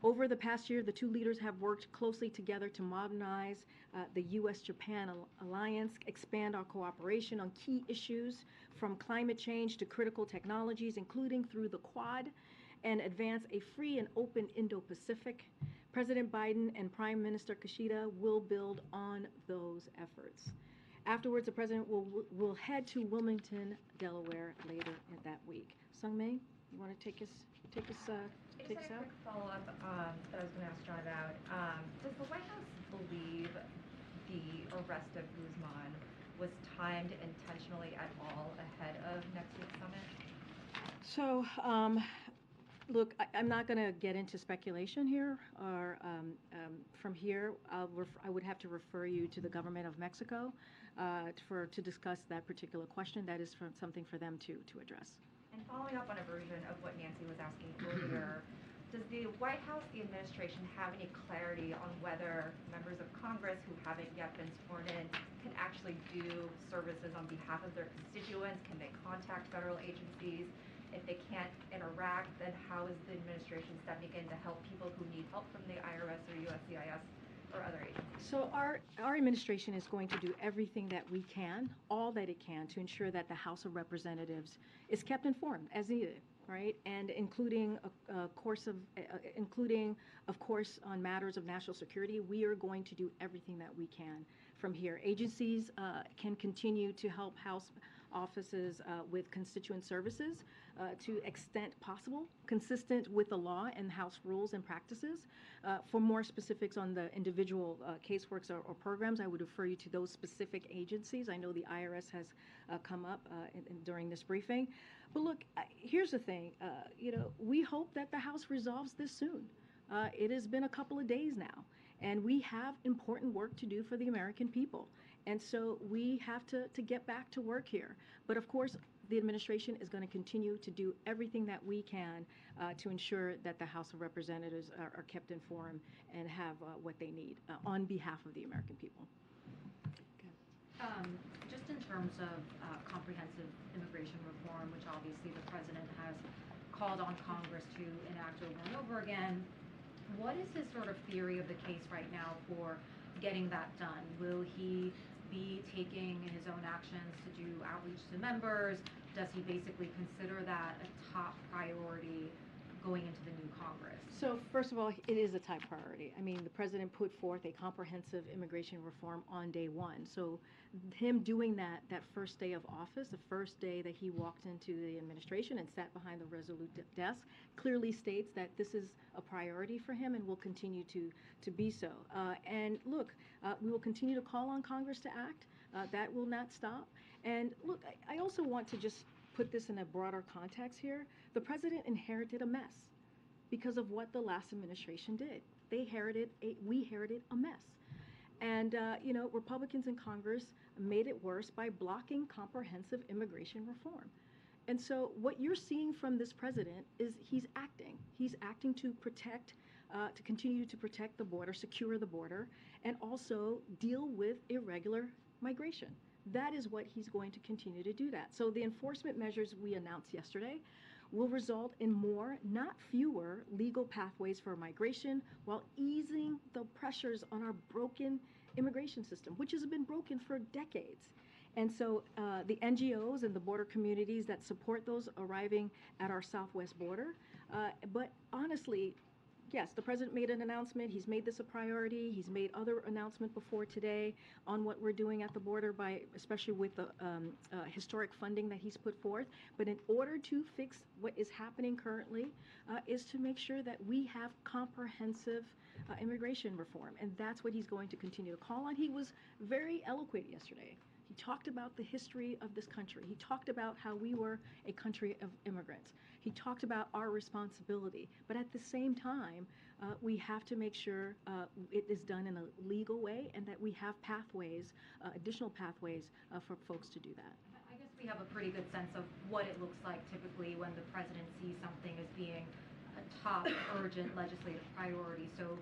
Over the past year, the two leaders have worked closely together to modernize the U.S.-Japan alliance, expand our cooperation on key issues from climate change to critical technologies, including through the Quad, and advance a free and open Indo-Pacific. President Biden and Prime Minister Kishida will build on those efforts. Afterwards, the President will head to Wilmington, Delaware later in that week. Sungmei, you want to take us I just had a quick follow-up that I was going to ask John about. Does the White House believe the arrest of Guzman was timed intentionally at all ahead of next week's summit? So, look, I'm not going to get into speculation here, or from here, I would have to refer you to the government of Mexico to discuss that particular question. That is something for them to address. And following up on a version of what Nancy was asking earlier, does the White House, the administration, have any clarity on whether members of Congress who haven't yet been sworn in can actually do services on behalf of their constituents? Can they contact federal agencies? If they can't interact, then how is the administration stepping in to help people who need help from the IRS or USCIS or other agencies? So our administration is going to do everything that we can, all that it can, to ensure that the House of Representatives is kept informed as needed, right? And including of course, on matters of national security, we are going to do everything that we can from here. Agencies can continue to help House offices with constituent services to extent possible, consistent with the law and House rules and practices. For more specifics on the individual caseworks or programs, I would refer you to those specific agencies. I know the IRS has come up during this briefing. But look, here's the thing. We hope that the House resolves this soon. It has been a couple of days now, and we have important work to do for the American people. And so we have to get back to work here. But of course, the administration is going to continue to do everything that we can to ensure that the House of Representatives are kept informed and have what they need on behalf of the American people. Just in terms of comprehensive immigration reform, which obviously the president has called on Congress to enact over and over again, what is his sort of theory of the case right now for getting that done? Will he be taking his own actions to do outreach to members? Does he basically consider that a top priority going into the new Congress? So first of all, it is a top priority. I mean, the president put forth a comprehensive immigration reform on day one. So him doing that first day of office, the first day that he walked into the administration and sat behind the Resolute desk, clearly states that this is a priority for him and will continue to be so. And look, we will continue to call on Congress to act. That will not stop. And look, I also want to just put this in a broader context here. The president inherited a mess because of what the last administration did. We inherited a mess. And, Republicans in Congress made it worse by blocking comprehensive immigration reform. And so what you're seeing from this president is he's acting. He's acting to protect, to continue to protect the border, secure the border, and also deal with irregular migration. That is what he's going to continue to do that. So the enforcement measures we announced yesterday will result in more, not fewer, legal pathways for migration while easing the pressures on our broken immigration system, which has been broken for decades. And so the NGOs and the border communities that support those arriving at our southwest border. But honestly, yes, the president made an announcement. He's made this a priority. He's made other announcements before today on what we're doing at the border, especially with the historic funding that he's put forth. But in order to fix what is happening currently is to make sure that we have comprehensive immigration reform. And that's what he's going to continue to call on. He was very eloquent yesterday. He talked about the history of this country. He talked about how we were a country of immigrants. He talked about our responsibility. But at the same time, we have to make sure it is done in a legal way and that we have pathways, additional pathways for folks to do that. I guess we have a pretty good sense of what it looks like typically when the president sees something as being a top urgent legislative priority. So,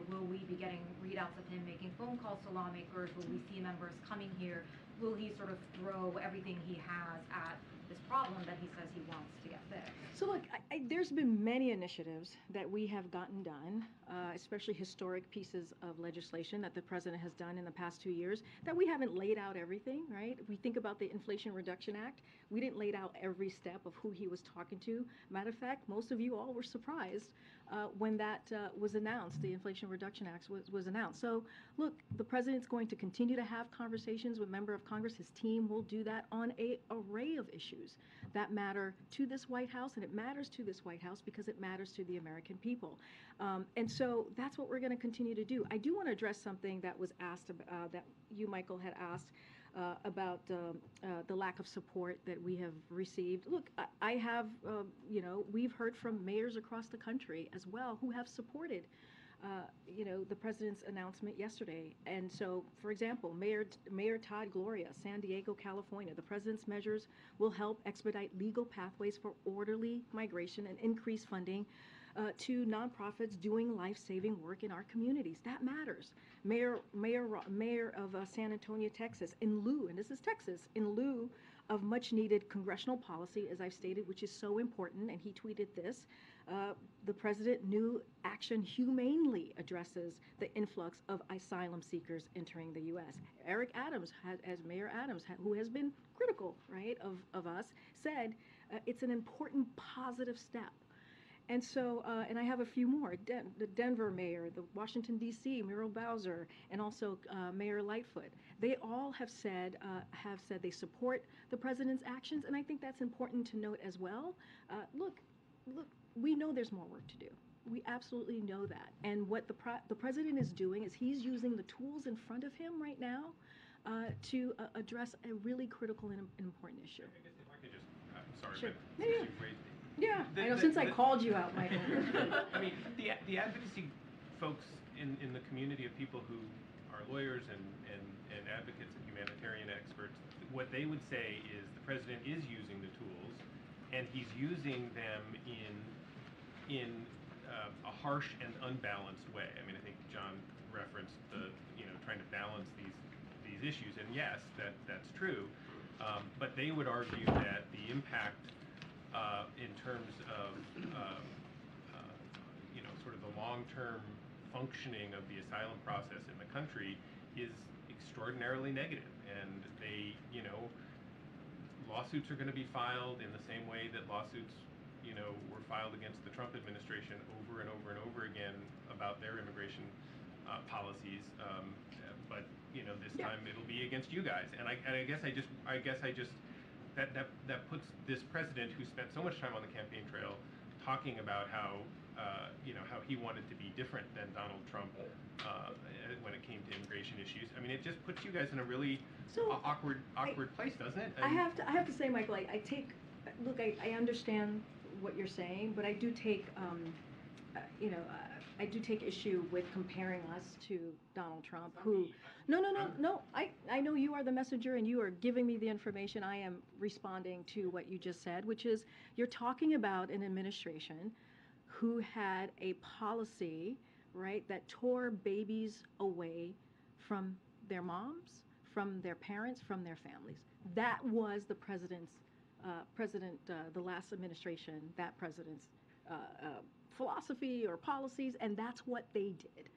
will we be getting readouts of him making phone calls to lawmakers? Will we see members coming here? Will he sort of throw everything he has at this problem that he says he wants to get fixed? So look, there's been many initiatives that we have gotten done, especially historic pieces of legislation that the president has done in the past 2 years, that we haven't laid out everything, right? If we think about the Inflation Reduction Act, we didn't lay out every step of who he was talking to. Matter of fact, most of you all were surprised when that was announced, the Inflation Reduction Act was announced. So look, the president's going to continue to have conversations with members of Congress. His team will do that on an array of issues that matter to this White House, and it matters to this White House because it matters to the American people. And so that's what we're going to continue to do. I do want to address something that was asked, that you, Michael, had asked about the lack of support that we have received. Look, I have, we've heard from mayors across the country as well who have supported the president's announcement yesterday. And so, for example, Mayor Todd Gloria, San Diego, California, the president's measures will help expedite legal pathways for orderly migration and increase funding to nonprofits doing life-saving work in our communities. That matters. Mayor of San Antonio, Texas, in lieu, and this is Texas, in lieu of much-needed congressional policy, as I've stated, which is so important, and he tweeted this, the president new action humanely addresses the influx of asylum seekers entering the U.S. Eric Adams, as Mayor Adams, who has been critical, right, of us, said it's an important positive step. And so, and I have a few more, the Denver mayor, the Washington, D.C., Muriel Bowser, and also Mayor Lightfoot. They all have said they support the president's actions, and I think that's important to note as well. Look, we know there's more work to do. We absolutely know that. And what the president is doing is he's using the tools in front of him right now to address a really critical and important issue. I guess if I could just, I'm sorry, Sure. but since you've raised Yeah, I know, since I called you out, Michael. I mean, the advocacy folks in the community of people who are lawyers and advocates and humanitarian experts, what they would say is the president is using the tools, and he's using them in a harsh and unbalanced way. I mean, I think John referenced trying to balance these issues, and yes, that's true. But they would argue that the impact in terms of sort of the long-term functioning of the asylum process in the country is extraordinarily negative, and lawsuits are going to be filed in the same way that lawsuits were filed against the Trump administration over and over and over again about their immigration policies, but this time it'll be against you guys, and I guess I just that puts this president who spent so much time on the campaign trail talking about how he wanted to be different than Donald Trump when it came to immigration issues. I mean, it just puts you guys in a really awkward place, doesn't it? I have to say, Michael, I understand what you're saying, but I do take I do take issue with comparing us to Donald Trump, who, no, I know you are the messenger and you are giving me the information. I am responding to what you just said, which is you're talking about an administration who had a policy, right, that tore babies away from their moms, from their parents, from their families. That was the the last administration, that president's philosophy or policies, and that's what they did.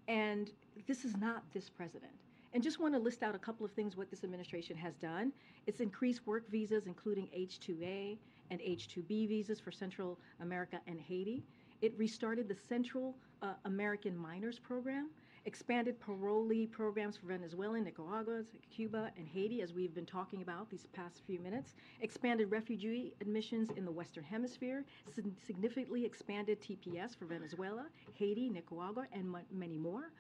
And this is not this president. And just want to list out a couple of things what this administration has done. It's increased work visas, including H-2A and H-2B visas for Central America and Haiti. It restarted the Central American Minors Program, expanded parolee programs for Venezuela, Nicaragua, Cuba, and Haiti, as we've been talking about these past few minutes, expanded refugee admissions in the Western Hemisphere, significantly expanded TPS for Venezuela, Haiti, Nicaragua, and many more,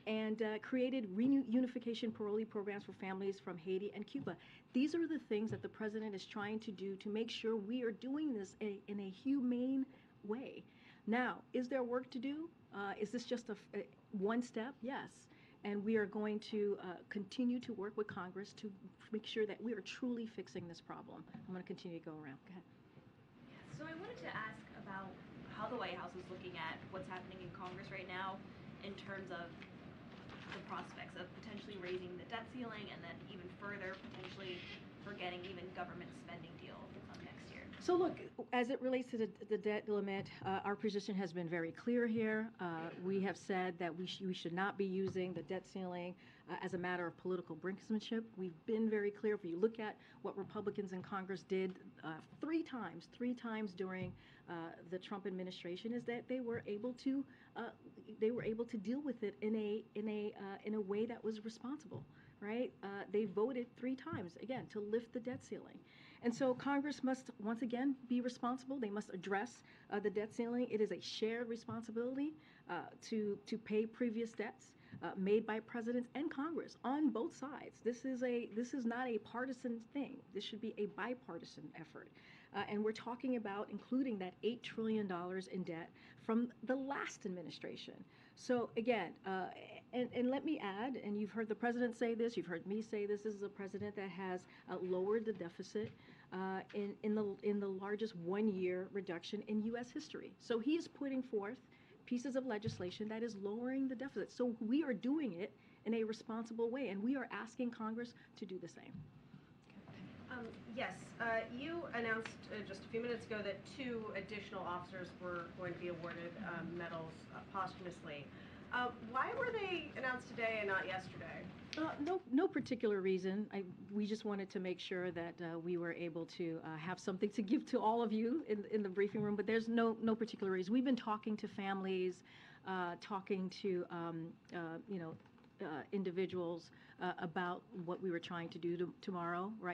and created reunification parolee programs for families from Haiti and Cuba. These are the things that the president is trying to do to make sure we are doing this in a humane way. Now, is there work to do? Is this just one step? Yes. And we are going to continue to work with Congress to make sure that we are truly fixing this problem. I'm going to continue to go around. Go ahead. So I wanted to ask about how the White House is looking at what's happening in Congress right now in terms of the prospects of potentially raising the debt ceiling and then even further potentially forgetting even government spending deal next year. So look, as it relates to the debt limit, our position has been very clear here. We have said that we should not be using the debt ceiling as a matter of political brinksmanship. We've been very clear. If you look at what Republicans in Congress did three times during the Trump administration, is that they were able to deal with it in a way that was responsible. Right? They voted 3 times, again, to lift the debt ceiling. And so Congress must, once again, be responsible. They must address the debt ceiling. It is a shared responsibility to pay previous debts made by presidents and Congress on both sides. This is not a partisan thing. This should be a bipartisan effort. And we're talking about including that $8 trillion in debt from the last administration. So again, and let me add, and you've heard the president say this, you've heard me say this is a president that has lowered the deficit in the largest one-year reduction in U.S. history. So he is putting forth pieces of legislation that is lowering the deficit. So we are doing it in a responsible way, and we are asking Congress to do the same. Yes, you announced just a few minutes ago that 2 additional officers were going to be awarded medals posthumously. Why were they announced today and not yesterday? No particular reason. We just wanted to make sure that we were able to have something to give to all of you in the briefing room, but there's no particular reason. We've been talking to families, talking to individuals about what we were trying to do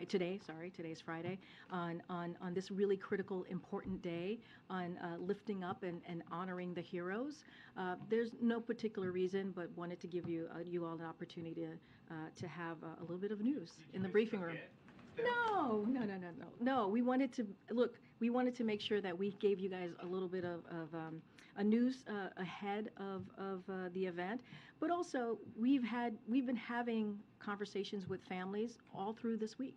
today's Friday, on this really critical, important day, on lifting up and honoring the heroes. There's no particular reason, but wanted to give you all an opportunity to have a little bit of news in the briefing room. No. We wanted to make sure that we gave you guys a little bit of a news ahead of the event, but also we've been having conversations with families all through this week,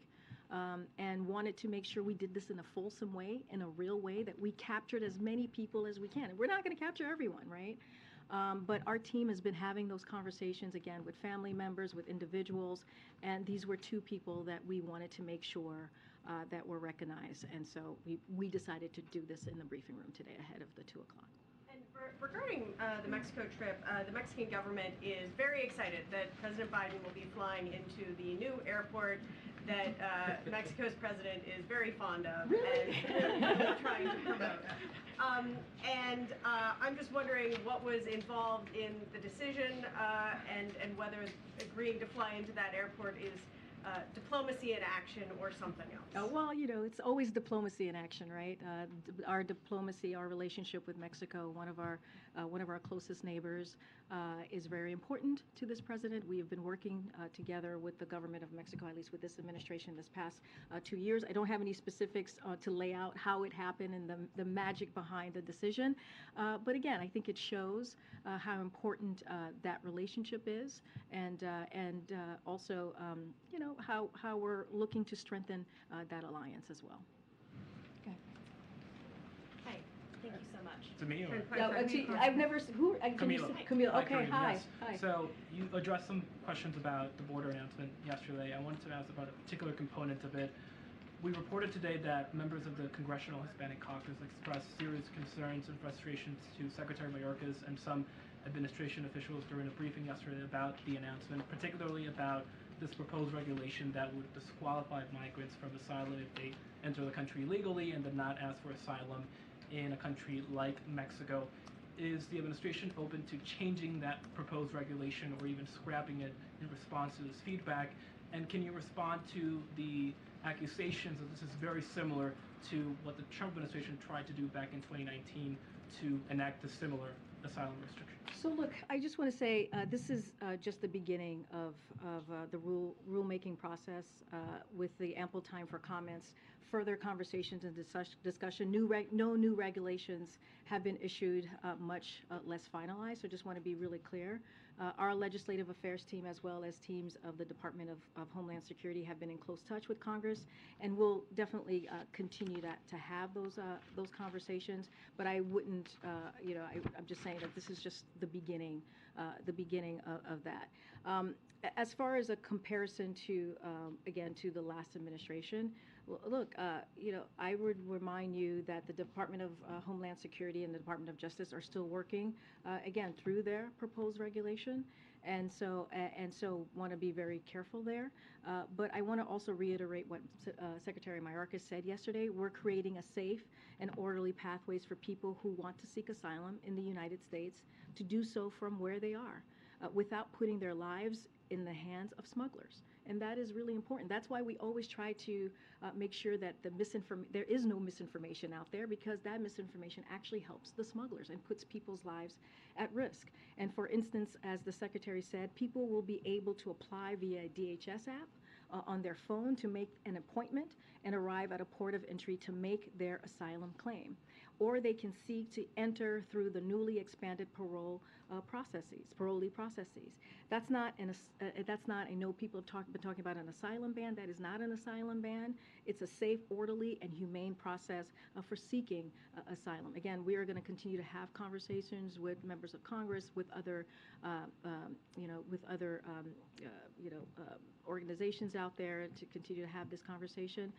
and wanted to make sure we did this in a fulsome way, in a real way, that we captured as many people as we can. And we're not going to capture everyone, right? But our team has been having those conversations, again, with family members, with individuals, and these were 2 people that we wanted to make sure that were recognized. And so we decided to do this in the briefing room today ahead of the 2 o'clock. And regarding the Mexico trip, the Mexican government is very excited that President Biden will be flying into the new airport that Mexico's president is very fond of and really trying to promote. I'm just wondering what was involved in the decision and whether agreeing to fly into that airport is diplomacy in action or something else. Well, it's always diplomacy in action, right? Our diplomacy, our relationship with Mexico, one of our closest neighbors, is very important to this president. We have been working together with the government of Mexico, at least with this administration, this past 2 years. I don't have any specifics to lay out how it happened and the magic behind the decision, but again, I think it shows how important that relationship is, and also how we're looking to strengthen that alliance as well. Okay. Hi, thank you so much. To me, or? No, I've never. Camila. Okay, hi. Yes. Hi. So you addressed some questions about the border announcement yesterday. I wanted to ask about a particular component of it. We reported today that members of the Congressional Hispanic Caucus expressed serious concerns and frustrations to Secretary Mayorkas and some administration officials during a briefing yesterday about the announcement, particularly about this proposed regulation that would disqualify migrants from asylum if they enter the country illegally and did not ask for asylum in a country like Mexico. Is the administration open to changing that proposed regulation or even scrapping it in response to this feedback? And can you respond to the accusations that this is very similar to what the Trump administration tried to do back in 2019 to enact a similar asylum restriction? So look, I just want to say this is just the beginning of the rulemaking process with the ample time for comments, further conversations and discussion. No new regulations have been issued, much less finalized. So just want to be really clear. Our legislative affairs team, as well as teams of the Department of Homeland Security, have been in close touch with Congress, and we'll definitely continue to have those conversations. But I wouldn't, I'm just saying that this is just the beginning of that. As far as a comparison to, again, to the last administration, look, I would remind you that the Department of Homeland Security and the Department of Justice are still working, again, through their proposed regulation, and so want to be very careful there. But I want to also reiterate what Secretary Mayorkas said yesterday. We're creating a safe and orderly pathways for people who want to seek asylum in the United States to do so from where they are. without putting their lives in the hands of smugglers. And that is really important. That's why we always try to make sure that there is no misinformation out there, because that misinformation actually helps the smugglers and puts people's lives at risk. And for instance, as the Secretary said, people will be able to apply via a DHS app on their phone to make an appointment and arrive at a port of entry to make their asylum claim. Or they can seek to enter through the newly expanded parolee processes. That's not, I know people have been talking about an asylum ban. That is not an asylum ban. It's a safe, orderly, and humane process for seeking asylum. Again, we are going to continue to have conversations with members of Congress, with other, organizations out there to continue to have this conversation.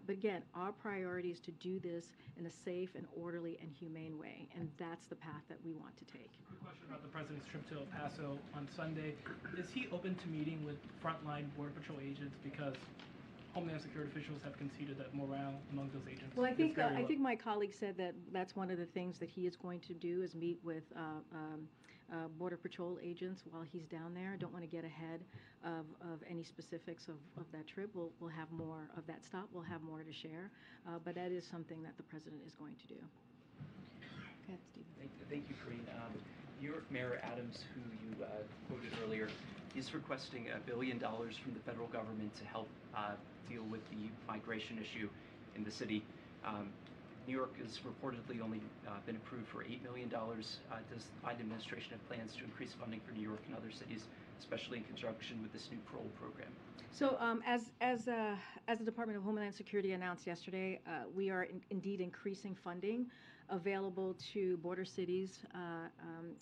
But again, our priority is to do this in a safe and orderly and humane way, and that's the path that we want to take. Quick question about the president's trip to El Paso on Sunday. Is he open to meeting with frontline Border Patrol agents, because Homeland Security officials have conceded that morale among those agents? Well, I think very low. my colleague said that that's one of the things that he is going to do, is meet with Border Patrol agents while he's down there. I don't want to get ahead of any specifics of that trip. We'll have more of that stop. We'll have more to share, but that is something that the president is going to do. Go ahead, Stephen. Thank you, Corinne. New York Mayor Adams, who you quoted earlier, is requesting $1 billion from the federal government to help deal with the migration issue in the city. New York has reportedly only been approved for $8 million. Does the Biden administration have plans to increase funding for New York and other cities, especially in conjunction with this new parole program? So as the Department of Homeland Security announced yesterday, we are indeed increasing funding available to border cities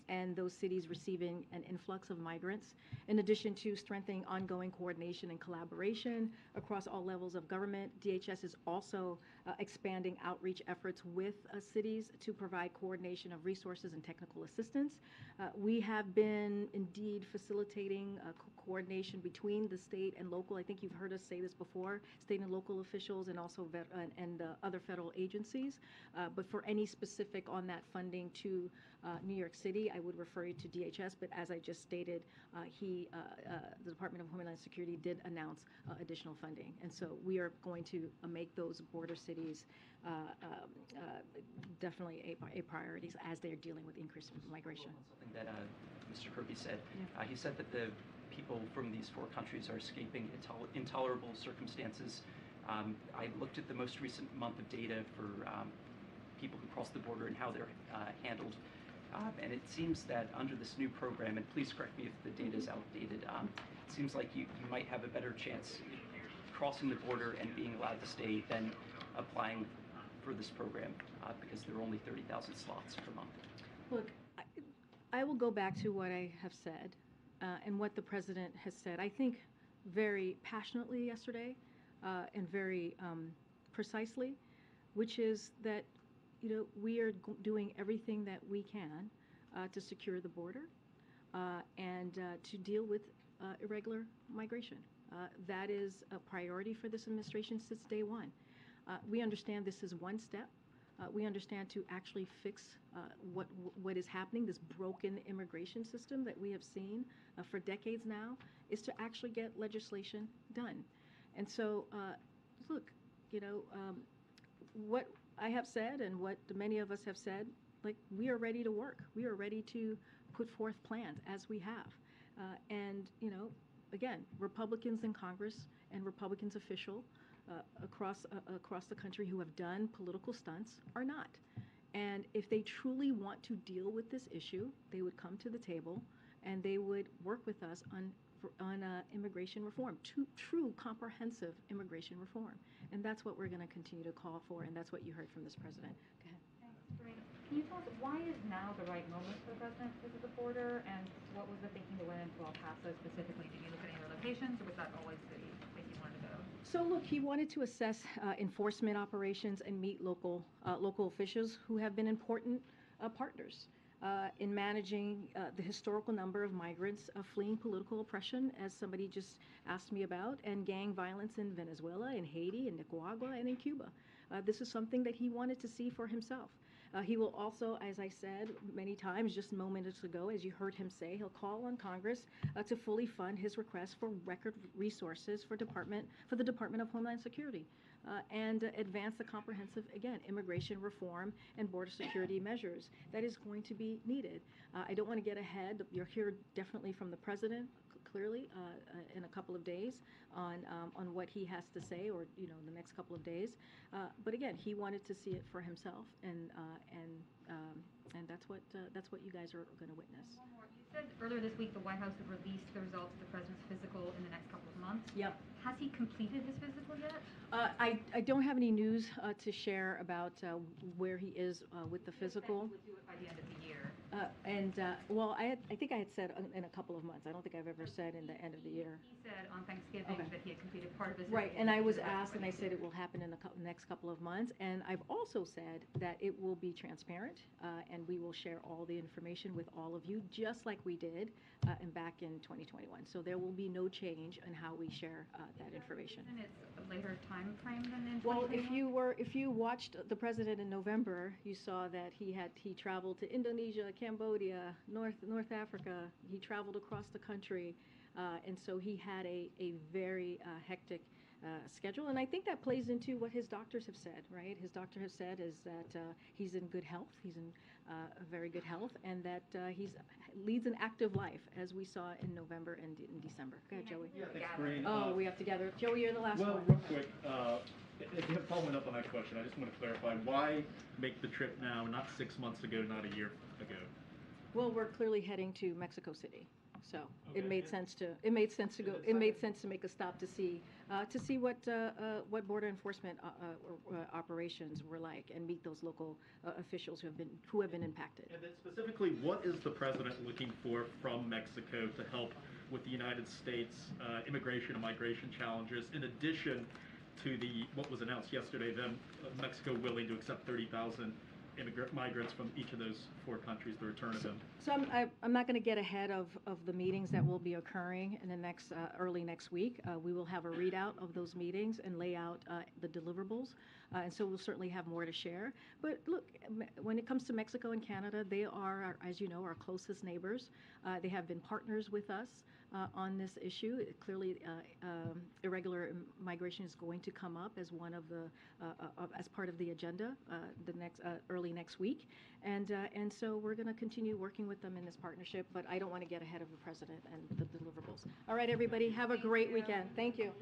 and those cities receiving an influx of migrants, in addition to strengthening ongoing coordination and collaboration across all levels of government. DHS is also expanding outreach efforts with cities to provide coordination of resources and technical assistance. We have been indeed facilitating coordination between the state and local. I think you've heard us say this before, state and local officials and also other federal agencies. But for any specific on that funding to New York City, I would refer you to DHS. But as I just stated, the Department of Homeland Security did announce additional funding. And so we are going to make those border cities definitely a priority as they're dealing with increased migration. Something that Mr. Kirby said. Yeah. He said that the people from these 4 countries are escaping intolerable circumstances. I looked at the most recent month of data for people who cross the border and how they're handled. And it seems that under this new program, and please correct me if the data is outdated, it seems like you might have a better chance crossing the border and being allowed to stay than applying for this program because there are only 30,000 slots per month. Look, I will go back to what I have said and what the president has said, I think very passionately yesterday and very precisely, which is that we are doing everything that we can to secure the border and to deal with irregular migration. That is a priority for this administration since day one. We understand this is one step. We understand to actually fix what is happening, this broken immigration system that we have seen for decades now, is to actually get legislation done. And so, look, what I have said and what many of us have said, like, we are ready to work. We are ready to put forth plans as we have. And, again, Republicans in Congress and Republicans officials across the country who have done political stunts are not. And if they truly want to deal with this issue, they would come to the table and they would work with us on immigration reform, true comprehensive immigration reform. And that's what we're going to continue to call for, and that's what you heard from this president. Go ahead. Thanks, Corinne. Can you tell us why is now the right moment for the president to visit the border, and what was the thinking that went into El Paso specifically? Did you look at any other locations, or was that always the place you wanted to go? So look, he wanted to assess enforcement operations and meet local officials who have been important partners in managing the historical number of migrants fleeing political oppression, as somebody just asked me about, and gang violence in Venezuela, in Haiti, in Nicaragua, and in Cuba. This is something that he wanted to see for himself. He will also, as I said many times just moments ago, as you heard him say, he'll call on Congress to fully fund his request for record resources for the Department of Homeland Security and advance the comprehensive, again, immigration reform and border security measures that is going to be needed. I don't want to get ahead. You'll hear definitely from the President clearly in a couple of days on what he has to say, or the next couple of days. But again, he wanted to see it for himself, and that's what you guys are going to witness. One more. You said earlier this week the White House would release the results of the president's physical in the next couple of months. Yep. Has he completed his physical yet? I don't have any news to share about where he is with the physical. He would do it by the end of the year. Well, I think I had said in a couple of months. I don't think I've ever said in the end of the year. He said on Thanksgiving that he had completed part of his Right, physical. and I was asked, and I said it will happen in the next couple of months. And I've also said that it will be transparent, and we will share all the information with all of you, just like we did back in 2021. So there will be no change in how we share that information. And it's a later time frame than in Well, 2021? if you watched the president in November, you saw that he traveled to Indonesia, Cambodia, North Africa. He traveled across the country, and so he had a very hectic schedule. And I think that plays into what his doctors have said, right? His doctor has said is that he's in good health. He's in very good health, and that leads an active life, as we saw in November and in December. Go ahead, Joey. Yeah, thanks, Corinne. Oh, we have to gather. Joey, you're the last one. Well, real quick, following up on that question, I just want to clarify, why make the trip now, not 6 months ago, not a year ago? Well, we're clearly heading to Mexico City, so it Okay. made sense to go. It made sense to make a stop to see what border enforcement operations were like, and meet those local officials who have been impacted. And then specifically, what is the president looking for from Mexico to help with the United States immigration and migration challenges, in addition to what was announced yesterday, then Mexico willing to accept 30,000 migrants from each of those 4 countries, the return of them? So I'm not going to get ahead of the meetings that will be occurring in the next early next week. We will have a readout of those meetings and lay out the deliverables, and so we'll certainly have more to share. But look, when it comes to Mexico and Canada, they are, as you know, our closest neighbors. They have been partners with us on this issue. Clearly, irregular migration is going to come up as one of the as part of the agenda early next week, and so we're going to continue working with them in this partnership. But I don't want to get ahead of the president and the deliverables. All right, everybody, have a great weekend. Thank you.